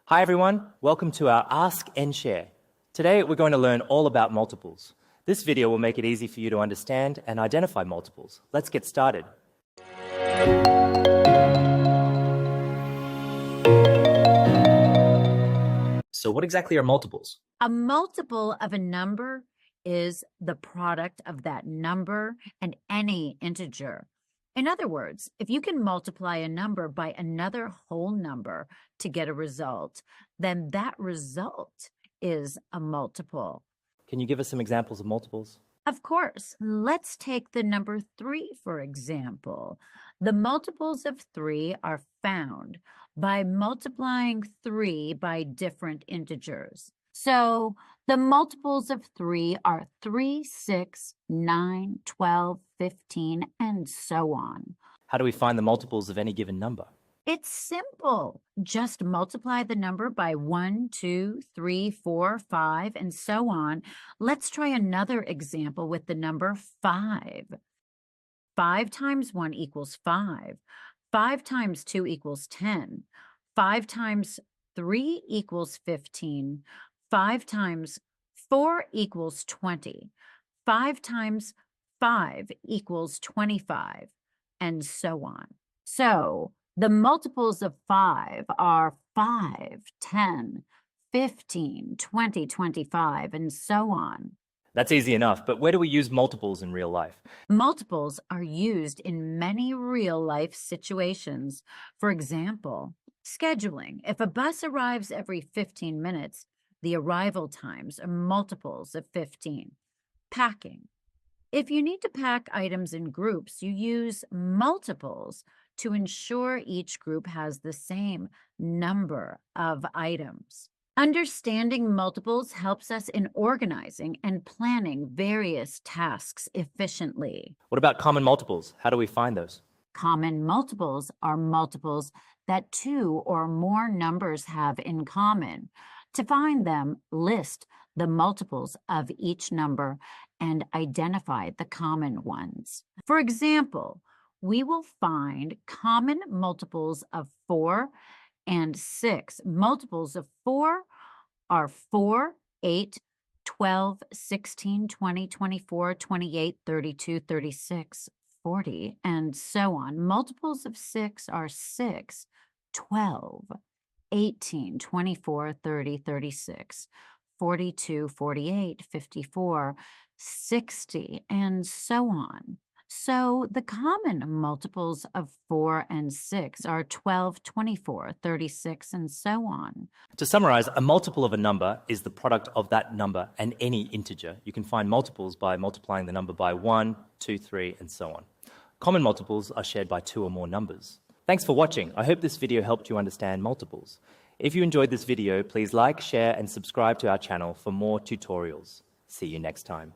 Hi everyone, welcome to our AskNShare. Today we're going to learn all about multiples. This video will make it easy for you to understand and identify multiples. Let's get started. So what exactly are multiples? A multiple of a number is the product of that number and any integer. In other words, if you can multiply a number by another whole number to get a result, then that result is a multiple. Can you give us some examples of multiples? Of course, let's take the number 3, for example. The multiples of 3 are found by multiplying 3 by different integers. So the multiples of 3 are 3, 6, 9, 12, 15, and so on. How do we find the multiples of any given number? It's simple. Just multiply the number by 1, 2, 3, 4, 5, and so on. Let's try another example with the number 5. 5 times 1 equals 5. 5 times 2 equals 10. 5 times 3 equals 15. 5 times 4 equals 20. 5 times 5 equals 25, and so on. So the multiples of 5 are 5, 10, 15, 20, 25, and so on. That's easy enough, but where do we use multiples in real life? Multiples are used in many real-life situations. For example, scheduling. If a bus arrives every 15 minutes, the arrival times are multiples of 15. Packing. If you need to pack items in groups, you use multiples to ensure each group has the same number of items. Understanding multiples helps us in organizing and planning various tasks efficiently. What about common multiples? How do we find those? Common multiples are multiples that 2 or more numbers have in common. To find them, list the multiples of each number and identify the common ones. For example, we will find common multiples of 4 and 6. Multiples of 4 are 4, 8, 12, 16, 20, 24, 28, 32, 36, 40, and so on. Multiples of 6 are 6, 12, 18, 24, 30, 36, 42, 48, 54, 60, and so on. So the common multiples of 4 and 6 are 12, 24, 36, and so on. To summarize, a multiple of a number is the product of that number and any integer. You can find multiples by multiplying the number by 1, 2, 3, and so on. Common multiples are shared by 2 or more numbers. Thanks for watching. I hope this video helped you understand multiples. If you enjoyed this video, please like, share, and subscribe to our channel for more tutorials. See you next time.